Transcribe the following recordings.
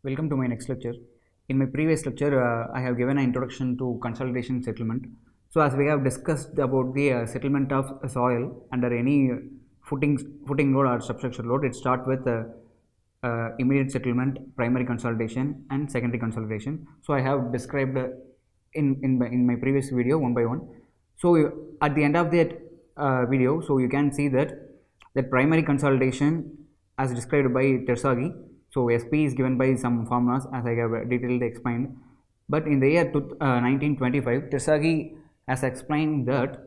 Welcome to my next lecture. In my previous lecture, I have given an introduction to consolidation settlement. So, as we have discussed about the settlement of soil under any footing load or substructure load, it starts with immediate settlement, primary consolidation, and secondary consolidation. So, I have described in my previous video one by one. So, at the end of that video, so you can see that primary consolidation, as described by Terzaghi. So SP is given by some formulas as I have detailed explained. But in the year 1925, Terzaghi has explained that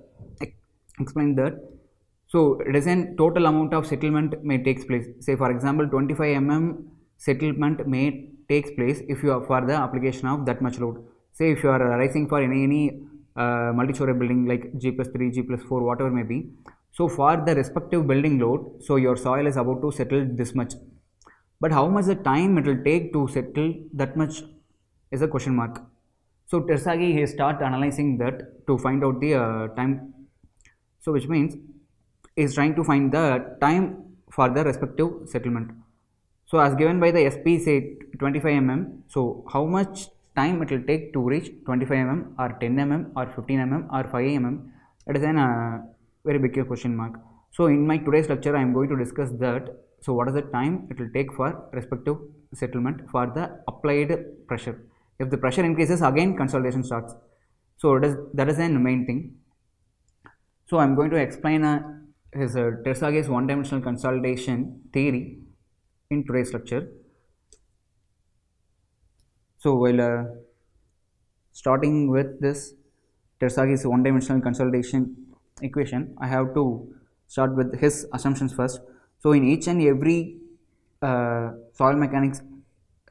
so it is a total amount of settlement may takes place. Say for example 25 mm settlement may takes place if you are for the application of that much load. Say if you are rising for any multi-story building like G+3, G+4, whatever may be. So for the respective building load, so your soil is about to settle this much. But how much the time it will take to settle that much is a question mark. So Terzaghi he start analyzing that to find out the time. So which means he is trying to find the time for the respective settlement. So as given by the SP say 25 mm. So how much time it will take to reach 25 mm or 10 mm or 15 mm or 5 mm? It is a very big question mark. So in my today's lecture I am going to discuss that. So what is the time it will take for respective settlement for the applied pressure. If the pressure increases, again consolidation starts. So that is the main thing. So I am going to explain his Terzaghi's one-dimensional consolidation theory in today's lecture. So while starting with this Terzaghi's one-dimensional consolidation equation, I have to start with his assumptions first. So in each and every soil mechanics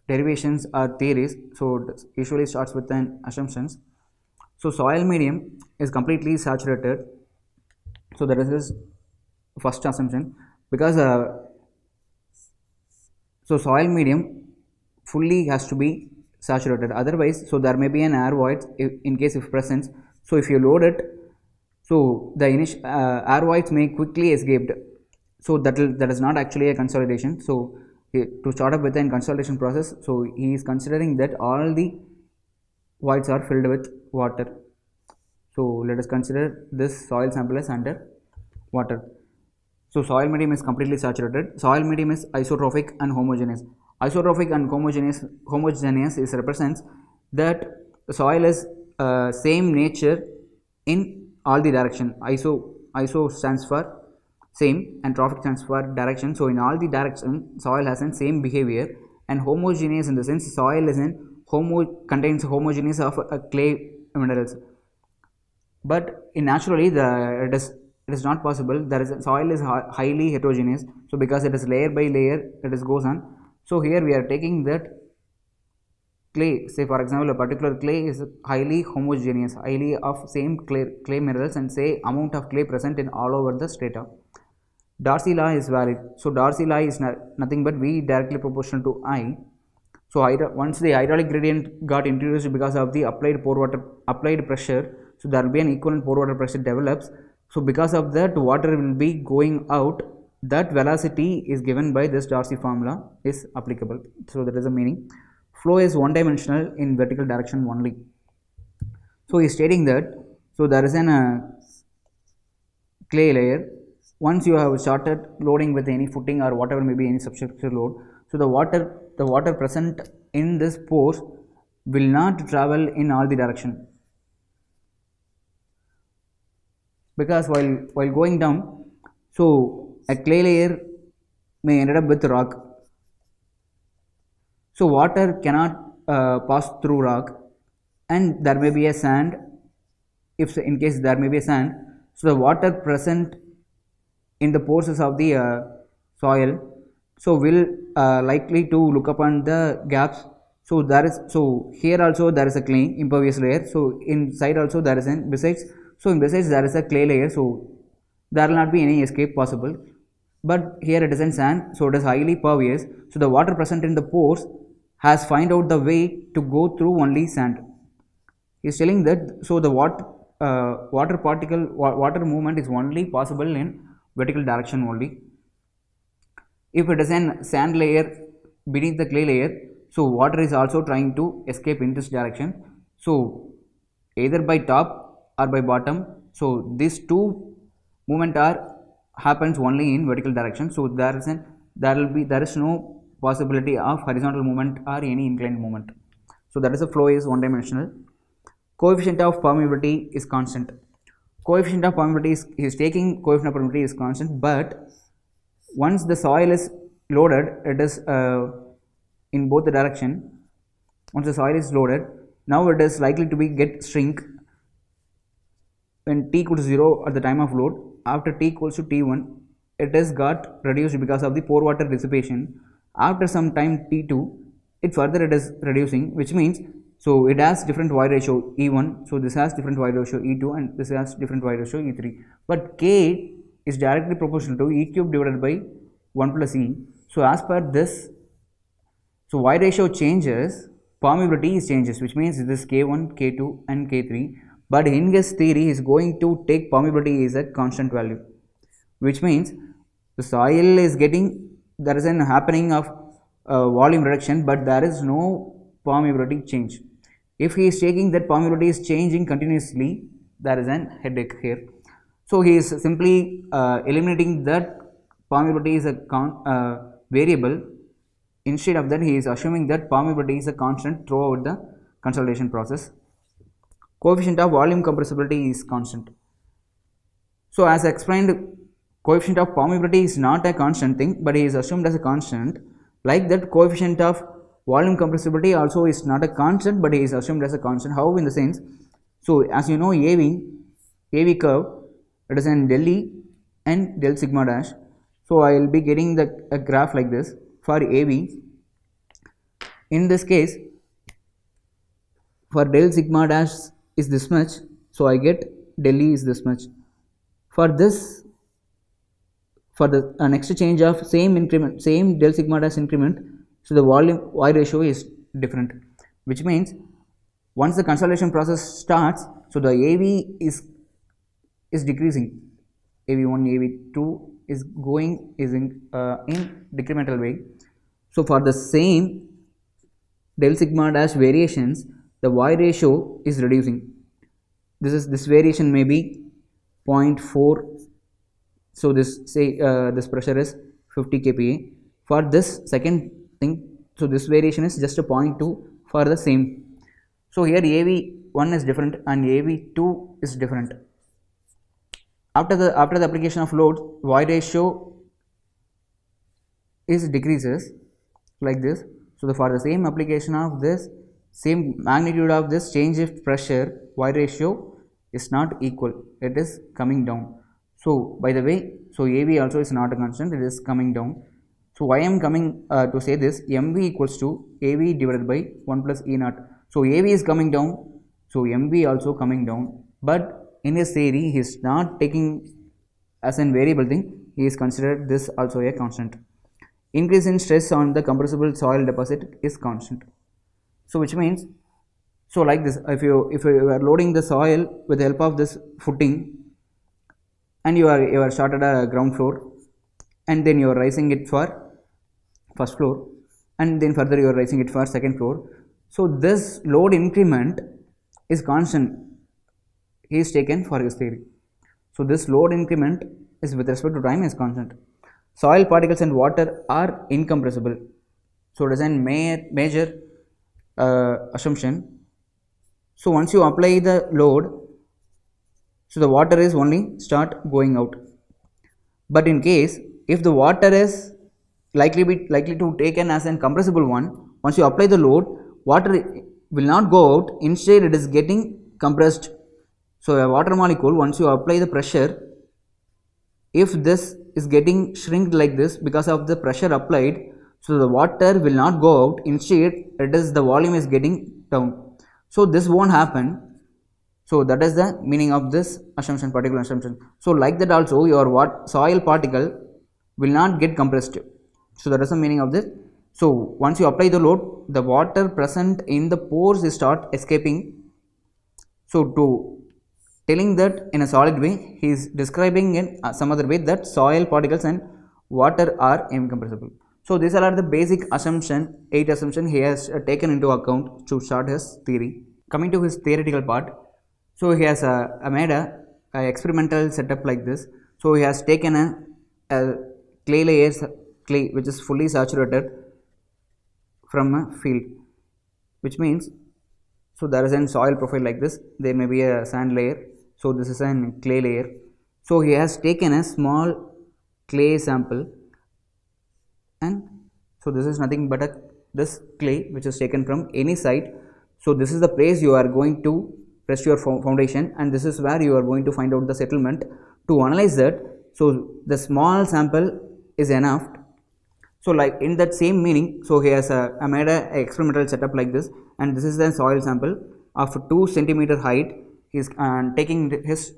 derivations or theories, so it usually starts with an assumptions. So soil medium is completely saturated. So that is his first assumption, because so soil medium fully has to be saturated. Otherwise, so there may be an air void in case of presence. So if you load it, so the initial air voids may quickly escape. So that is not actually a consolidation. So to start up with a consolidation process, so he is considering that all the voids are filled with water. So let us consider this soil sample as under water. So soil medium is completely saturated. Soil medium is isotrophic and homogeneous. Isotrophic and homogeneous is represents that the soil is same nature in all the direction. Iso stands for same and trophic stands for direction. So in all the direction soil has the same behavior, and homogeneous in the sense soil is contains homogeneous of clay minerals. But in naturally it is not possible. There is soil is highly heterogeneous. So because it is layer by layer, it goes on. So here we are taking that clay, say for example a particular clay is highly homogeneous, highly of same clay minerals and say amount of clay present in all over the strata. Darcy law is valid. So Darcy law is nothing but V directly proportional to I. So once the hydraulic gradient got introduced because of the applied pressure, so there will be an equivalent pore water pressure develops. So because of that, water will be going out. That velocity is given by this Darcy formula is applicable. So that is the meaning. Flow is one-dimensional in vertical direction only. So he is stating that so there is an clay layer. Once you have started loading with any footing or whatever may be any substructure load, so the water present in this pores will not travel in all the direction, because while going down, so a clay layer may end up with rock. So water cannot pass through rock, and there may be a sand. If in case there may be a sand, so the water present in the pores of the soil, so will likely to look upon the gaps. So here also there is a clay impervious layer. So inside also there is an besides there is a clay layer. So there will not be any escape possible. But here it is in sand, so it is highly pervious. So the water present in the pores has find out the way to go through only sand. He is telling that so the water movement is only possible in vertical direction only. If it is a sand layer beneath the clay layer, so water is also trying to escape in this direction, so either by top or by bottom, so these two movement are happens only in vertical direction, so there is no possibility of horizontal movement or any inclined movement. So that is the flow is one dimensional. Coefficient of permeability is constant. Coefficient of permeability is taking coefficient of permeability is constant, but once the soil is loaded, it is in both the direction. Once the soil is loaded, now it is likely to be get shrink when t equals to 0 at the time of load. After t equals to t1, it is got reduced because of the pore water dissipation. After some time t2, it is reducing, which means so it has different y ratio e1, so this has different y ratio e2, and this has different y ratio e3, but k is directly proportional to e cube divided by 1 plus e. So as per this, so y ratio changes, permeability is changes, which means this k1, k2 and k3, but in his theory he is going to take permeability is a constant value, which means the soil is getting, there is an happening of volume reduction, but there is no permeability change. If he is taking that permeability is changing continuously, there is an headache here. So he is simply eliminating that permeability is a variable. Instead of that, he is assuming that permeability is a constant throughout the consolidation process. Coefficient of volume compressibility is constant. So as explained, coefficient of permeability is not a constant thing, but it is assumed as a constant. Like that, coefficient of volume compressibility also is not a constant, but it is assumed as a constant. How in the sense? So as you know, AV curve, it is in del E and del sigma dash. So I will be getting a graph like this for AV. In this case, for del sigma dash is this much, so I get del E is this much. For this, for the next change of same increment, same del sigma dash increment, so the volume y ratio is different, which means once the consolidation process starts, so the AV is decreasing, AV1, AV2 is going in decremental way. So for the same del sigma dash variations, the y ratio is reducing. This variation may be 0.4. So this this pressure is 50 kPa. For this second thing, so this variation is just a 0.2 for the same. So here AV1 is different and AV2 is different. After the application of load, y ratio is decreases like this. So for the same application of this, same magnitude of this change of pressure, y ratio is not equal, it is coming down. So by the way, so AV also is not a constant, it is coming down. So why I am coming to say this, mv equals to AV divided by 1 plus E naught. So AV is coming down, so mv also coming down, but in his theory he is not taking as an variable thing, he is considered this also a constant. Increase in stress on the compressible soil deposit is constant. So which means, so like this, if you are loading the soil with the help of this footing, and you are started a ground floor, and then you are raising it for first floor, and then further you are raising it for second floor. So this load increment is constant, he is taken for his theory. So this load increment is with respect to time is constant. Soil particles and water are incompressible. So it is a major assumption. So once you apply the load, so the water is only start going out. But in case if the water is likely to taken as an compressible one, once you apply the load, water will not go out, instead it is getting compressed. So a water molecule, once you apply the pressure, if this is getting shrinked like this because of the pressure applied, so the water will not go out, instead it is the volume is getting down. So this won't happen. So that is the meaning of this assumption, particular assumption. So like that also your soil particle will not get compressed. So that is the meaning of this. So once you apply the load, the water present in the pores is start escaping. So to telling that in a solid way, he is describing in some other way that soil particles and water are incompressible. So these are the basic assumption, 8 assumption he has taken into account to start his theory. Coming to his theoretical part, so he has made a experimental setup like this. So he has taken a clay layers, clay which is fully saturated from a field, which means, so there is a soil profile like this, there may be a sand layer, so this is a clay layer. So he has taken a small clay sample, and so this is nothing but this clay which is taken from any site. So this is the place you are going to rest your foundation, and this is where you are going to find out the settlement. To analyze that, so the small sample is enough. So like in that same meaning, so he has made a experimental setup like this, and this is the soil sample of 2 centimeter height. He is taking his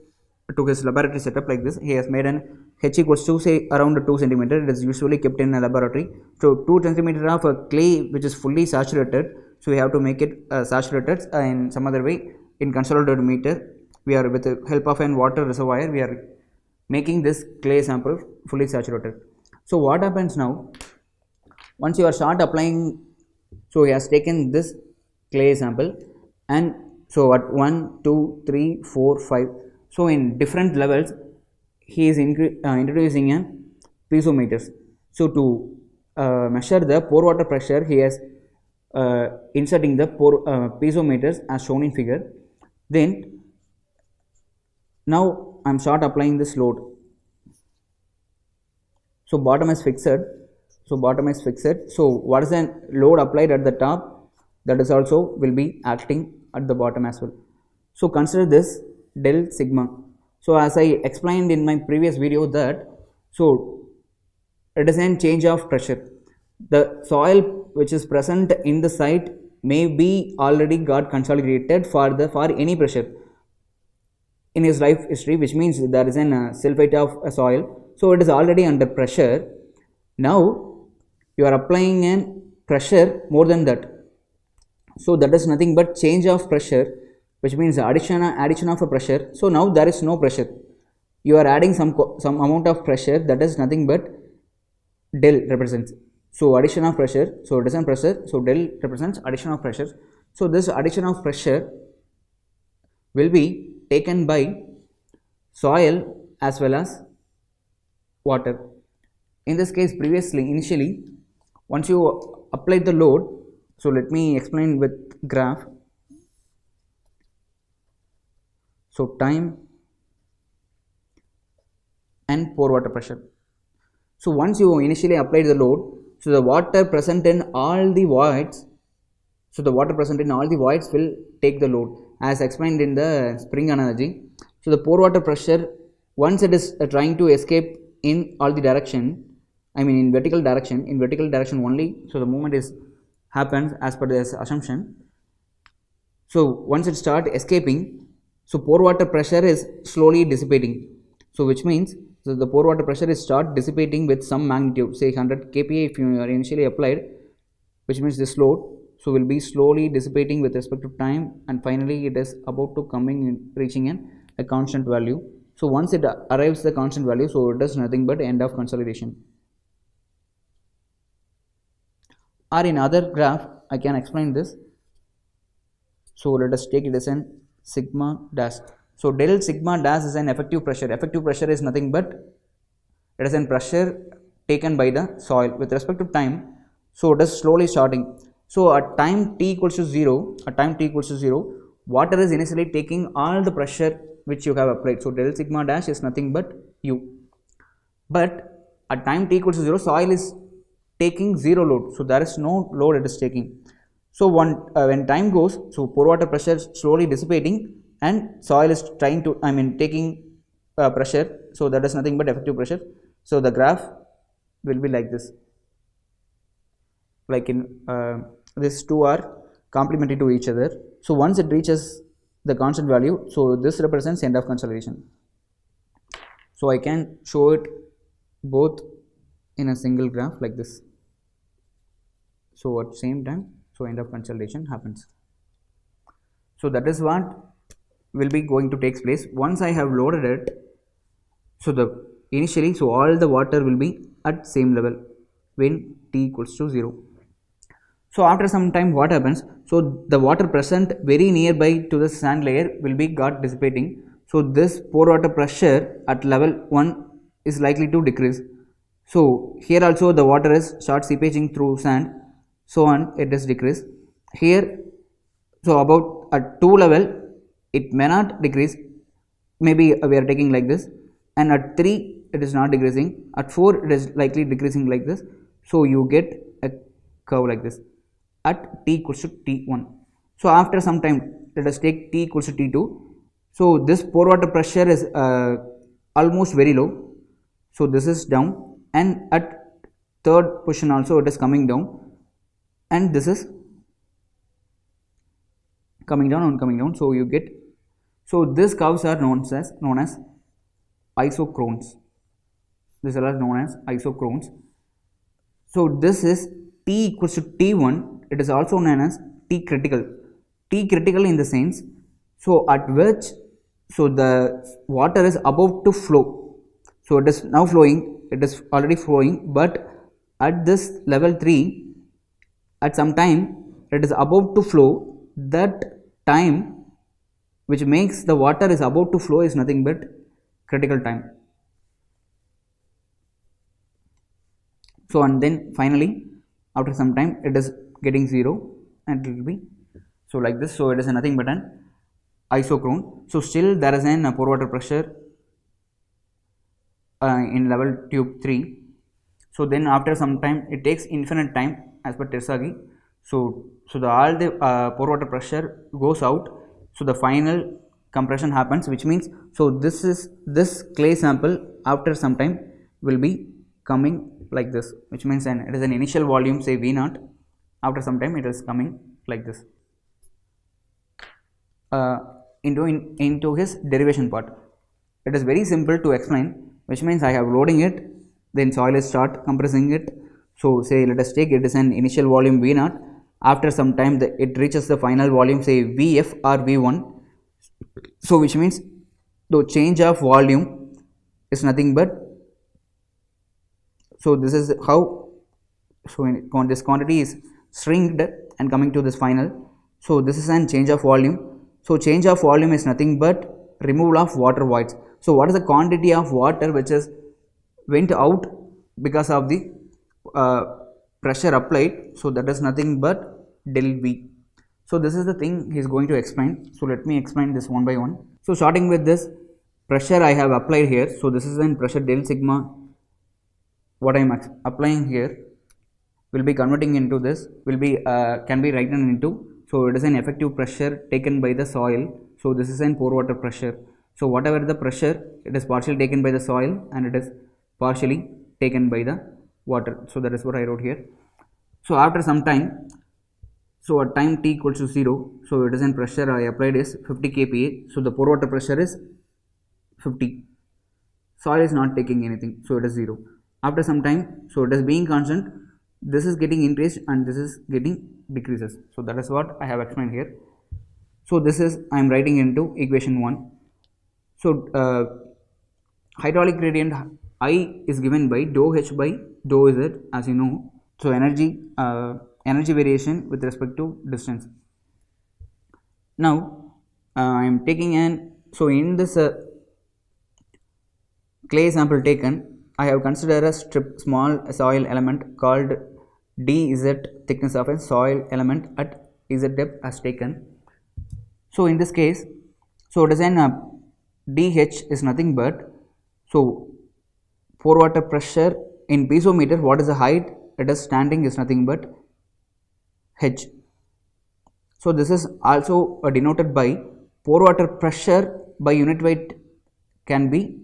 to his laboratory setup like this. He has made an H equals to say around 2 centimeter. It is usually kept in a laboratory. So 2 centimeter of a clay which is fully saturated. So we have to make it saturated in some other way. In consolidated meter, we are with the help of an water reservoir, we are making this clay sample fully saturated. So what happens now? Once you are start applying, so he has taken this clay sample, and so at 1, 2, 3, 4, 5. So in different levels, he is introducing a piezometers. So to measure the pore water pressure, he is inserting the piezometers as shown in figure. Then now I am start applying this load. So bottom is fixed. So bottom is fixed. So what is the load applied at the top? That is also will be acting at the bottom as well. So consider this del sigma. So as I explained in my previous video that, so it is a change of pressure. The soil which is present in the site may be already got consolidated for any pressure in his life history, which means there is a sulfate of a soil. So it is already under pressure. Now you are applying a pressure more than that. So that is nothing but change of pressure, which means addition of a pressure. So now there is no pressure. You are adding some amount of pressure, that is nothing but del represents. So addition of pressure, so it is a pressure, so del represents addition of pressure. So this addition of pressure will be taken by soil as well as water. In this case, initially, once you apply the load, so let me explain with graph. So time and pore water pressure. So once you initially apply the load, so the water present in all the voids, so the water present in all the voids will take the load, as explained in the spring analogy. So the pore water pressure, once it is trying to escape in all the direction, I mean in vertical direction only, so the movement is happens as per this assumption. So once it start escaping, so pore water pressure is slowly dissipating. So which means, so the pore water pressure is start dissipating with some magnitude, say 100 kPa if you are initially applied, which means this load, so will be slowly dissipating with respect to time, and finally it is about to reaching a constant value. So once it arrives the constant value, so it does nothing but end of consolidation. Or in other graph, I can explain this. So let us take it as an sigma dash. So del sigma dash is an effective pressure. Effective pressure is nothing but it is a pressure taken by the soil with respect to time. So it is slowly starting. So at time t equals to 0, water is initially taking all the pressure which you have applied. So del sigma dash is nothing but u. But at time t equals to 0, soil is taking 0 load. So there is no load it is taking. So when time goes, so pore water pressure is slowly dissipating and soil is trying to, taking pressure. So that is nothing but effective pressure. So the graph will be like this. Like in these two are complementary to each other. So once it reaches the constant value, so this represents end of consolidation. So I can show it both in a single graph like this. So at the same time, so end of consolidation happens. So that is what will be going to take place once I have loaded it. So the initially, so all the water will be at same level. when t equals to 0. So after some time what happens? So the water present very nearby to the sand layer will be got dissipating. So this pore water pressure at level 1 is likely to decrease. So here also the water is start seepaging through sand, so on it is decreased. Here, so about at 2 level it may not decrease, maybe we are taking like this, and at 3 it is not decreasing, at 4 it is likely decreasing like this. So you get a curve like this at t equals to t1. So after some time, let us take t equals to t2. So this pore water pressure is almost very low, so this is down, and at third position also it is coming down, and this is coming down and coming down. So you get, so these curves are known as isochrones. These are known as isochrones. So this is t equals to t1. It is also known as t critical. T critical in the sense, so at which, so the water is about to flow. So it is now flowing. It is already flowing, but at this level 3, at some time it is about to flow. That time which makes the water is about to flow is nothing but critical time. So and then finally after some time it is getting 0 and it will be so like this. So it is nothing but an isochrone. So still there is an pore water pressure in level tube 3. So then after some time, it takes infinite time as per Terzaghi. So all the pore water pressure goes out. So the final compression happens, which means, so this clay sample after some time will be coming like this, which means it is an initial volume, say V0. After some time it is coming like this. Into his derivation part, it is very simple to explain, which means I have loading it, then soil is start compressing it. So say let us take it is an initial volume V0. After some time it reaches the final volume, say Vf or V1. So which means the change of volume is nothing but, so this is how, so this quantity is shrinked and coming to this final. So this is an change of volume. So change of volume is nothing but removal of water voids. So what is the quantity of water which is went out because of the pressure applied? So that is nothing but del V. So this is the thing he is going to explain. So let me explain this one by one. So starting with this pressure I have applied here. So this is an pressure del sigma. What I am applying here will be converting into this, will be can be written into, so it is an effective pressure taken by the soil. So this is an pore water pressure. So whatever the pressure, it is partially taken by the soil and it is partially taken by the water. So that is what I wrote here. So after some time, so at time t equals to 0, so it is an pressure I applied is 50 kPa. So the pore water pressure is 50. Soil is not taking anything, so it is 0. After some time, so it is being constant, this is getting increased and this is getting decreases. So that is what I have explained here. So this is I am writing into equation 1. So hydraulic gradient I is given by dou H by dou Z, as you know. So energy variation with respect to distance. Now I am taking an, so in this clay sample taken, I have considered a small soil element called dz thickness of a soil element at z depth as taken. So in this case, so it is an dh is nothing but, so pore water pressure in piezometer, what is the height it is standing is nothing but h. So this is also denoted by pore water pressure by unit weight can be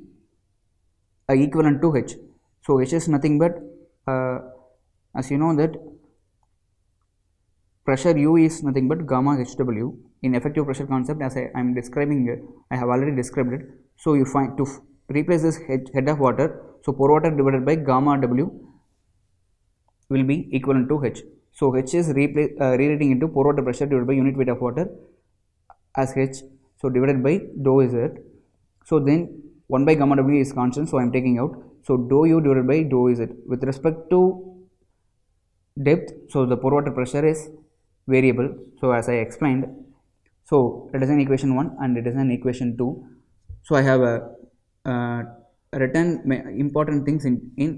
equivalent to h. So h is nothing but as you know that pressure u is nothing but gamma hw in effective pressure concept, as I am describing it, I have already described it. So you find to replace this head of water, so pore water divided by gamma w will be equivalent to h. So h is rewriting into pore water pressure divided by unit weight of water as h, so divided by dou z. So then 1 by gamma w is constant, so I am taking out, so dou u divided by dou z with respect to depth, so the pore water pressure is variable. So as I explained, so it is an equation 1 and it is an equation 2. So I have uh, written important things in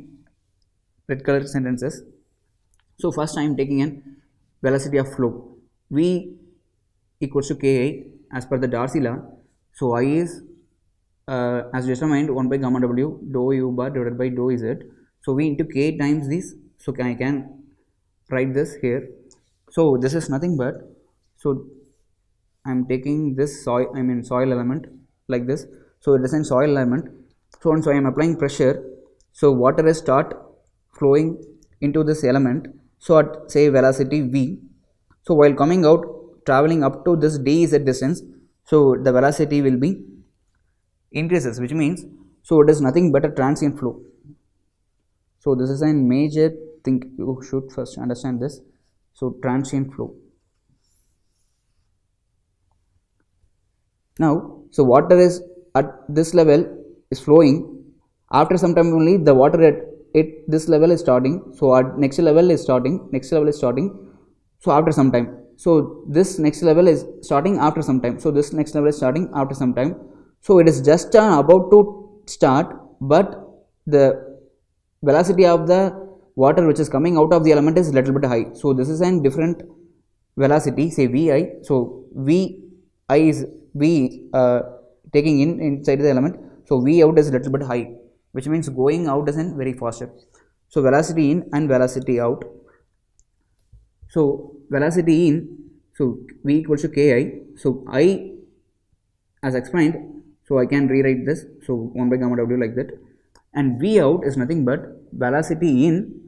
red color sentences. So first I am taking an velocity of flow. V equals to Ki as per the Darcy law. So I is as determined 1 by gamma w dou u bar divided by dou z. So V into K times this. So I can write this here. So this is nothing but, so I am taking this soil element like this. So it is a soil element. So and so I am applying pressure. So water is start flowing into this element. So at say velocity v. So while coming out, traveling up to this dz distance, so the velocity will be increases, which means so it is nothing but a transient flow. So this is a major thing you should first understand this. So transient flow. Now, so water is at this level is flowing. After some time only the water at this level is starting. So at next level is starting. So after some time, so this next level is starting after some time. So this next level is starting after some time. So it is just about to start, but the velocity of the water which is coming out of the element is little bit high. So this is a different velocity, say vi. So vi is v taking in inside the element. So v out is little bit high, which means going out is very faster. So velocity in and velocity out. So velocity in, so v equals to Ki. So I as explained, so I can rewrite this. So 1 by gamma w like that. And v out is nothing but velocity in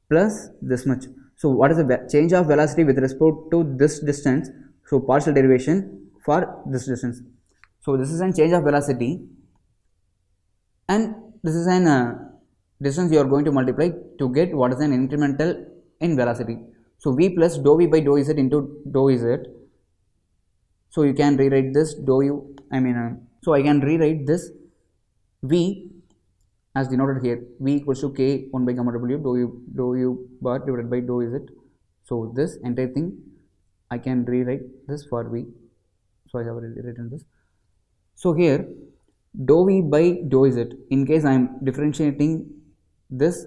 plus this much. So what is the change of velocity with respect to this distance? So partial derivation for this distance. So this is a change of velocity, and this is an distance you are going to multiply to get what is an incremental in velocity. So v plus dou v by dou z into dou z. So you can rewrite this dou u, so I can rewrite this v as denoted here. V equals to K 1 by gamma w dou u bar divided by dou z. So this entire thing I can rewrite this for v. So I have written this. So here dou v by dou z, in case I am differentiating this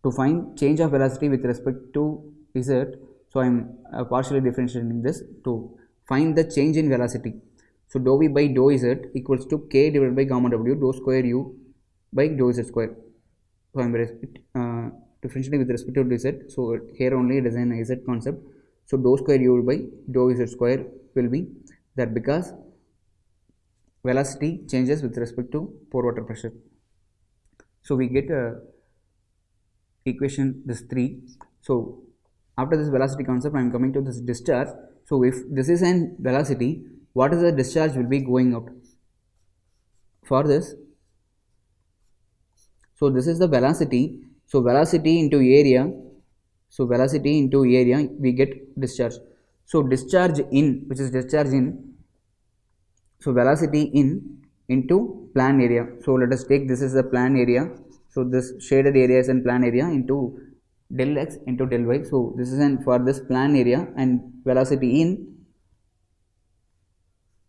to find change of velocity with respect to z. So I am partially differentiating this to find the change in velocity. So dou v by dou z equals to K divided by gamma w dou square u by dou z square. So I am differentiating with respect to z. So here only it is an z concept. So dou square u by dou z square will be that, because velocity changes with respect to pore water pressure. So we get equation this 3. So after this velocity concept, I am coming to this discharge. So if this is an velocity, what is the discharge will be going out? For this, so this is the velocity. So velocity into area. So velocity into area, we get discharge. So discharge in, which is discharge in. So velocity in into plan area. So let us take this is the plan area. So this shaded area is in plan area into del x into del y. So this is an for this plan area, and velocity in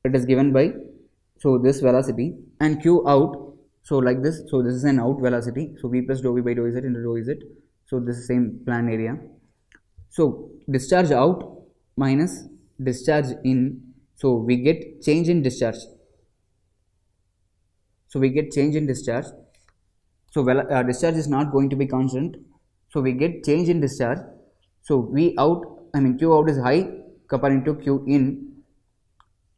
it is given by, so this velocity, and q out. So like this. So this is an out velocity. So v plus dou v by dou z into dou z. So this is same plan area. So discharge out minus discharge in. So we get change in discharge. So we get change in discharge. So discharge is not going to be constant. So we get change in discharge. So v out, q out is high comparing to q in.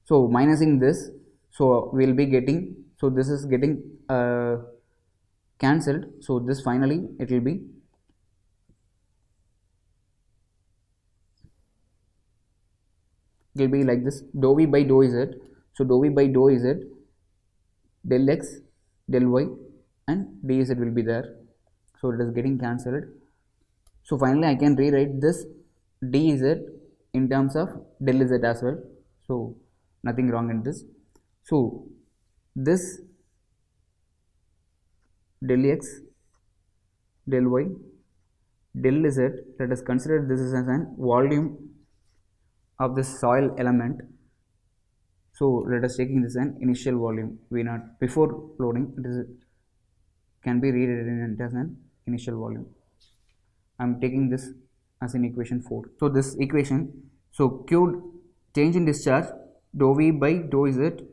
So minusing this, so we will be getting, so this is getting cancelled. So this finally it will be like this, dou v by dou z. So dou v by dou z, del x, del y, and dz will be there. So it is getting cancelled. So finally I can rewrite this dz in terms of del z as well. So nothing wrong in this. So this del x, del y, del Z, let us consider this as an volume of this soil element. So let us taking this an initial volume V naught. Before loading, it is can be rewritten as an initial volume. I am taking this as in equation 4. So this equation, so Q change in discharge dou V by dou Z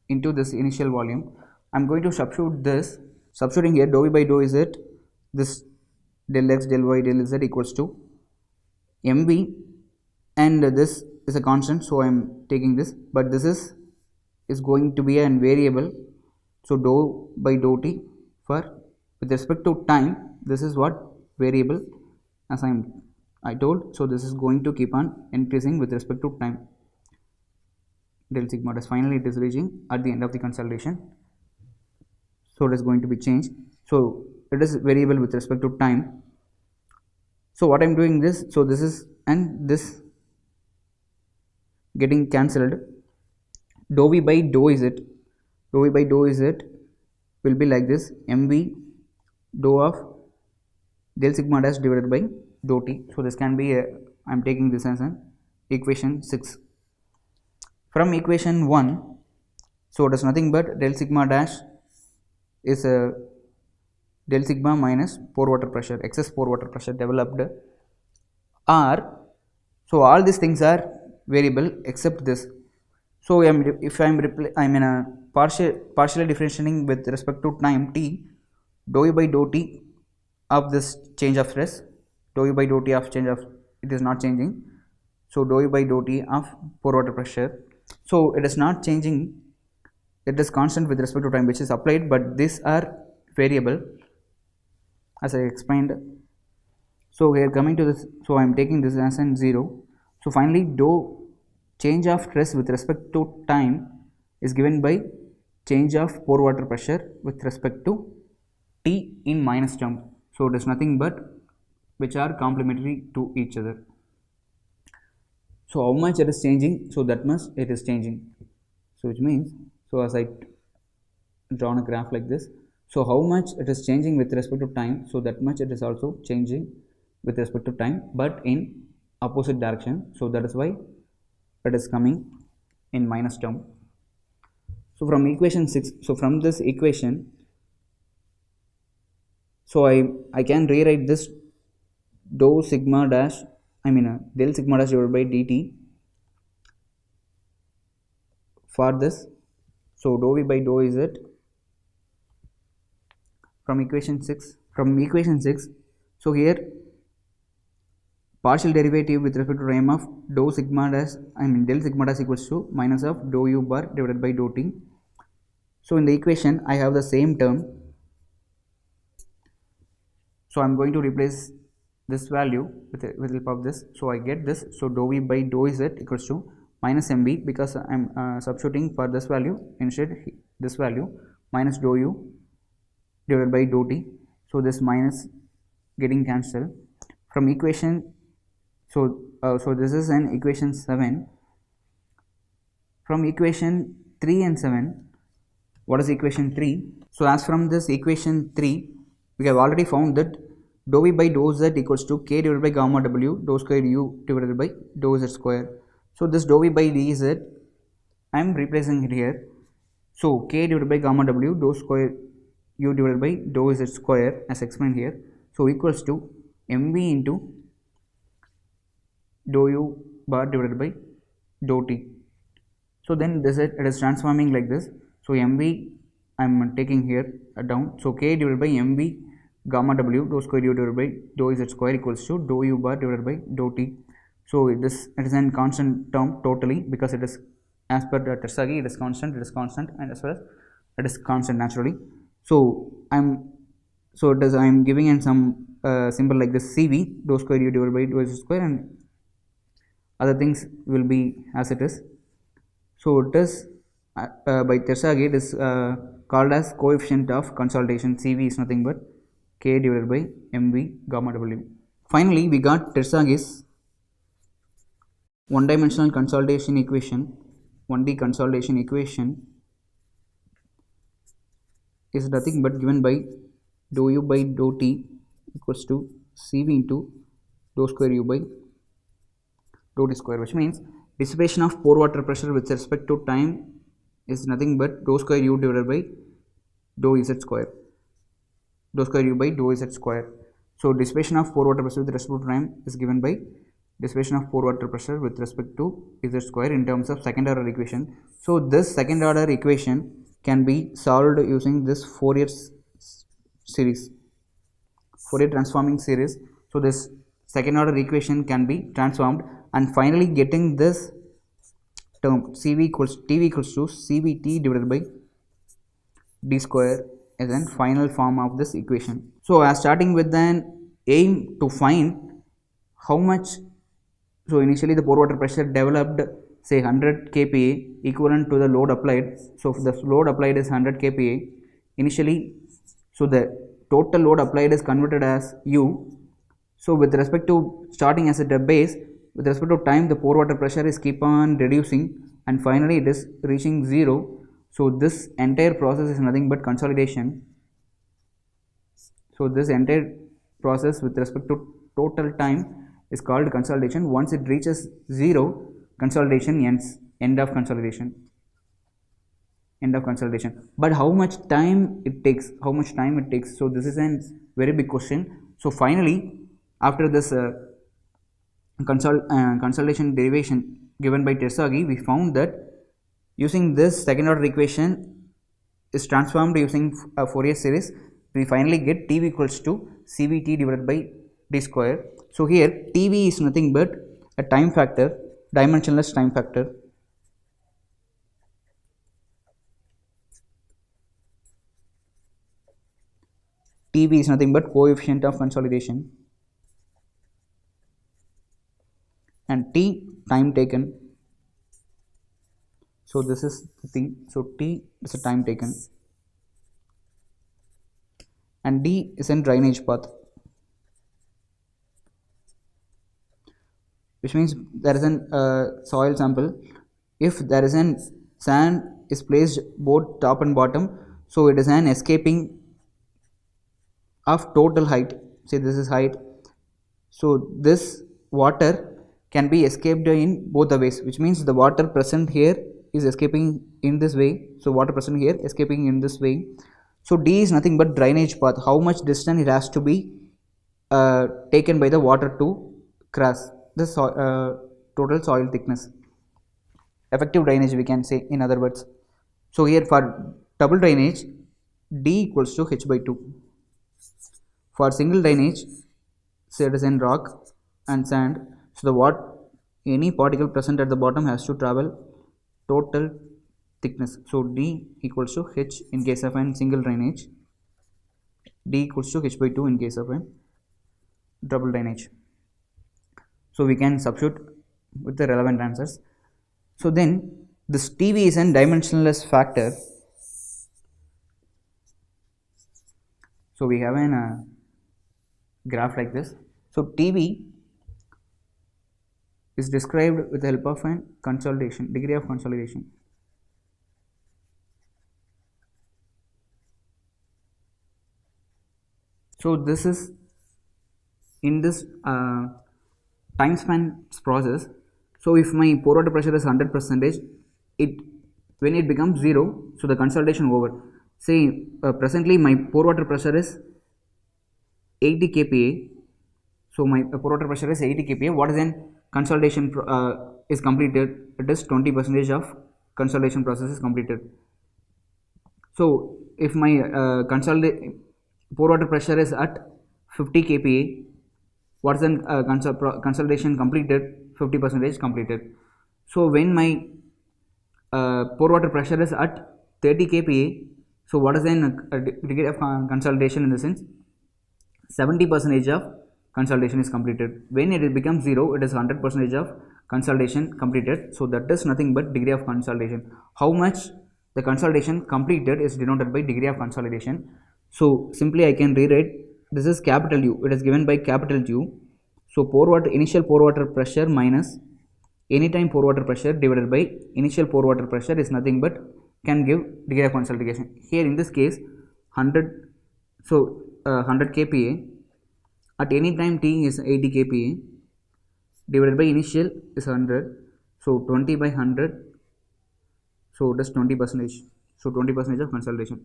into this initial volume. I am going to substituting here dou V by dou Z, this del X del Y del Z equals to mv, and this is a constant, so I am taking this, but this is going to be a variable, so dou by dou t for with respect to time, this is what variable as I told, so this is going to keep on increasing with respect to time. Del sigma dash, finally it is reaching at the end of the consolidation, so it is going to be changed, so it is variable with respect to time. So what I am doing this, so this is and this getting cancelled, dou V by dou Z, dou V by dou Z will be like this, mv dou of del sigma dash divided by dou t. So this can be I am taking this as an equation 6. From equation 1, so it is nothing but del sigma dash is a del sigma minus pore water pressure, excess pore water pressure developed, or so all these things are variable except this. So if I am in a partially differentiating with respect to time t, dou U by dou t of this change of stress, dou U by dou t of change of, it is not changing, so dou U by dou t of pore water pressure, so it is not changing, it is constant with respect to time which is applied, but these are variable as I explained. So here coming to this, so I am taking this as an 0. So finally dou change of stress with respect to time is given by change of pore water pressure with respect to t in minus term. So it is nothing but which are complementary to each other. So how much it is changing, so that much it is changing. So which means, so as I drawn a graph like this, so how much it is changing with respect to time, so that much it is also changing with respect to time, but in opposite direction. So that is why it is coming in minus term. So from equation 6, so from this equation, so I can rewrite this dou sigma dash, del sigma dash divided by dt for this, so dou V by dou Z from equation 6. From equation 6, so here partial derivative with respect to time of dou sigma dash, del sigma dash equals to minus of dou U bar divided by dou t. So in the equation I have the same term, so I am going to replace this value with help of this, so I get this, so dou V by dou Z equals to minus mb, because I am substituting for this value instead this value, minus dou U divided by dou t, so this minus getting cancelled. From equation, so this is an equation 7. From equation 3 and 7, what is equation 3? So as from this equation 3, we have already found that dou V by dou Z equals to k divided by gamma w dou square u divided by dou Z square. So this dou V by dz I am replacing it here, so k divided by gamma w dou square u divided by dou Z square as explained here, so equals to mv into dou U bar divided by dou t. So then this it is transforming like this, so mv I am taking here down, so k divided by mv gamma w dou square u divided by dou Z square equals to dou U bar divided by dou t. So it is a constant term totally, because it is as per the Terzaghi, it is constant, and as well as it is constant naturally. So I am giving in some symbol like this CV dou square u divided by dou Z square, and other things will be as it is. So it is by Terzaghi it is called as coefficient of consolidation. CV is nothing but k divided by mv gamma w. Finally we got Terzaghi's one-dimensional consolidation equation. 1D consolidation equation is nothing but given by dou U by dou t equals to Cv into dou square u by dou t square, which means dissipation of pore water pressure with respect to time is nothing but dou square u divided by dou z square, dou square u by dou z square. So dissipation of pore water pressure with respect to time is given by dissipation of pore water pressure with respect to z square in terms of second order equation. So this second order equation can be solved using this Fourier series, Fourier transforming series. So this second order equation can be transformed, and finally getting this term Tv equals to Cvt divided by d square is a final form of this equation. So as starting with an aim to find how much, so initially the pore water pressure developed say 100 kPa equivalent to the load applied. So if the load applied is 100 kPa initially, so the total load applied is converted as U. So with respect to starting as a base, with respect to time, the pore water pressure is keep on reducing and finally it is reaching 0. So this entire process is nothing but consolidation. So this entire process with respect to total time is called consolidation. Once it reaches 0, consolidation ends, end of consolidation. But how much time it takes? So this is a very big question. So finally, after this consolidation derivation given by Terzaghi, we found that using this second order equation is transformed using a Fourier series, we finally get Tv equals to Cvt divided by d square. So here Tv is nothing but a time factor, dimensionless time factor. Tv is nothing but coefficient of consolidation, and T time taken. So this is the thing. So T is a time taken, and D is a drainage path, which means there is an soil sample. If there is an sand is placed both top and bottom, so it is an escaping of total height. Say this is height. So this water can be escaped in both the ways, which means the water present here is escaping in this way. So water present here escaping in this way. So D is nothing but drainage path, how much distance it has to be taken by the water to cross the total soil thickness, effective drainage we can say in other words. So here for double drainage, D equals to h by 2. For single drainage, say it is in rock and sand, so the any particle present at the bottom has to travel total thickness. So D equals to h in case of a single drainage, D equals to h by 2 in case of a double drainage. So we can substitute with the relevant answers. So then this Tv is a dimensionless factor. So we have a graph like this. So Tv is described with the help of a consolidation, degree of consolidation. So this is in this time span process. So if my pore water pressure is 100%, when it becomes 0, so the consolidation over. Say presently my pore water pressure is 80 kPa. So my pore water pressure is 80 kPa. What is in consolidation is completed? It is 20% of consolidation process is completed. So if my pore water pressure is at 50 kPa, what is the consolidation completed? 50% completed. So when my pore water pressure is at 30 kPa, so what is the degree of consolidation in the sense? 70% of consolidation is completed. When it becomes 0, it is 100% of consolidation completed. So that is nothing but degree of consolidation. How much the consolidation completed is denoted by degree of consolidation. So simply I can rewrite, this is capital U, it is given by capital U. So initial pore water pressure minus anytime pore water pressure divided by initial pore water pressure is nothing but can give degree of consolidation. Here in this case 100, so 100 kPa at any time t is 80 kPa divided by initial is 100, so 20 by 100, so it is 20 percentage, so 20 percentage of consolidation.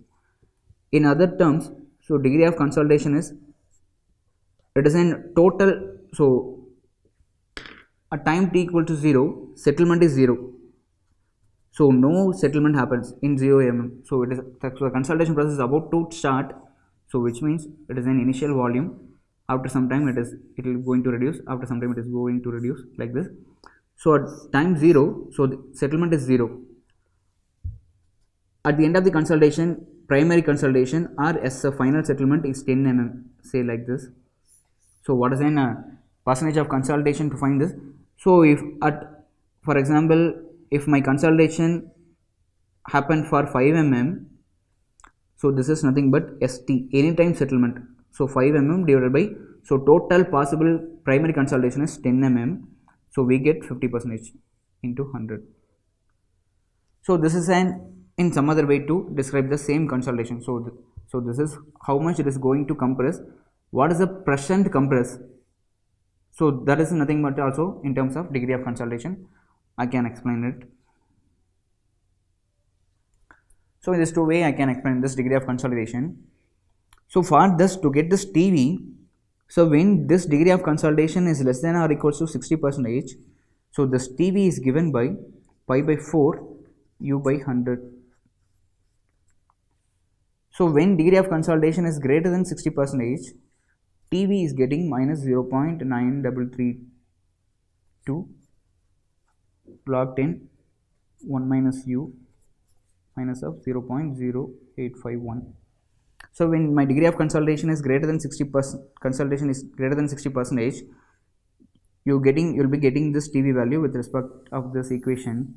In other terms, so degree of consolidation is, it is in total, so at time t equal to 0, settlement is 0, so no settlement happens in 0 mm, so it is, so the consolidation process is about to start, so which means it is an initial volume, after some time it will going to reduce, after some time it is going to reduce like this. So at time 0, so the settlement is 0. At the end of the consolidation, primary consolidation or as a final settlement is 10 mm, say like this. So what is an percentage of consolidation to find this? So if at, for example, if my consolidation happened for 5 mm, so this is nothing but ST, anytime settlement. So 5 mm divided by, so total possible primary consolidation is 10 mm, so we get 50% into 100. So this is an, in some other way to describe the same consolidation. So this is how much it is going to compress, what is the present compress, so that is nothing but also in terms of degree of consolidation I can explain it. So in this two way I can explain this degree of consolidation. So for this, to get this TV, so when this degree of consolidation is less than or equals to 60%, so this TV is given by pi by 4 u by 100. So when degree of consolidation is greater than 60%, TV is getting minus 0.9332 log 10 1 minus u minus of 0.0851. So when my degree of consolidation is greater than 60%, consolidation is greater than 60%, you'll be getting this TV value with respect of this equation,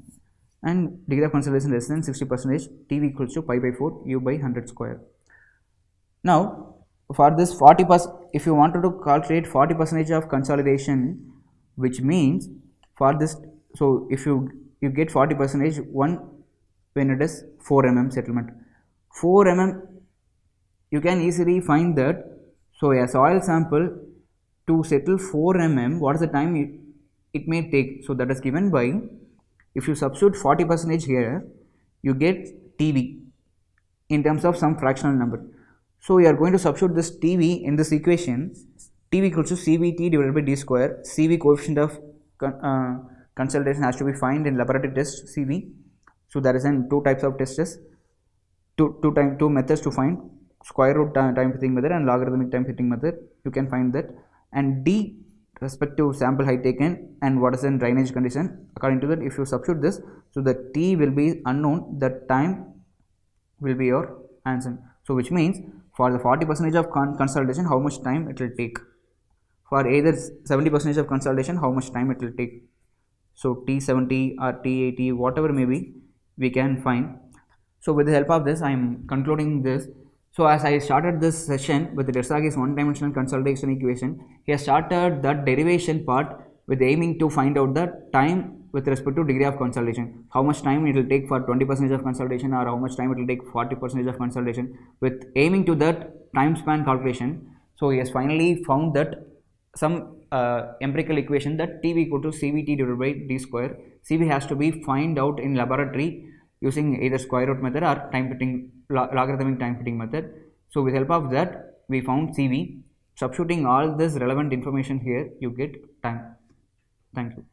and degree of consolidation less than 60%, TV equals to pi by 4 u by 100 square. Now for this 40%, if you wanted to calculate 40% of consolidation, which means for this, so if you get 40%, one when it is 4 mm settlement, 4 mm you can easily find that. So a soil sample to settle 4 mm, what is the time it may take? So that is given by, if you substitute 40% here, you get TV in terms of some fractional number. So we are going to substitute this TV in this equation. TV equals to CVT divided by D square. CV, coefficient of consolidation, has to be found in laboratory test CV. So there is two types of tests, two methods to find: square root time fitting method and logarithmic time fitting method. You can find that. And D, respective sample height taken and what is the drainage condition. According to that, if you substitute this, so the T will be unknown, the time will be your answer. So which means for the 40% of consolidation, how much time it will take? For either 70% of consolidation, how much time it will take? So T70 or T80, whatever may be, we can find. So with the help of this, I am concluding this. So as I started this session with the Dersagi's one-dimensional consolidation equation, he has started the derivation part with aiming to find out the time with respect to degree of consolidation. How much time it will take for 20% of consolidation, or how much time it will take 40% of consolidation, with aiming to that time span calculation. So he has finally found that some empirical equation that TV equal to CVT divided by D square. CV has to be find out in laboratory using either square root method or time fitting, logarithmic time fitting method. So with help of that, we found CV. Substituting all this relevant information here, you get time. Thank you.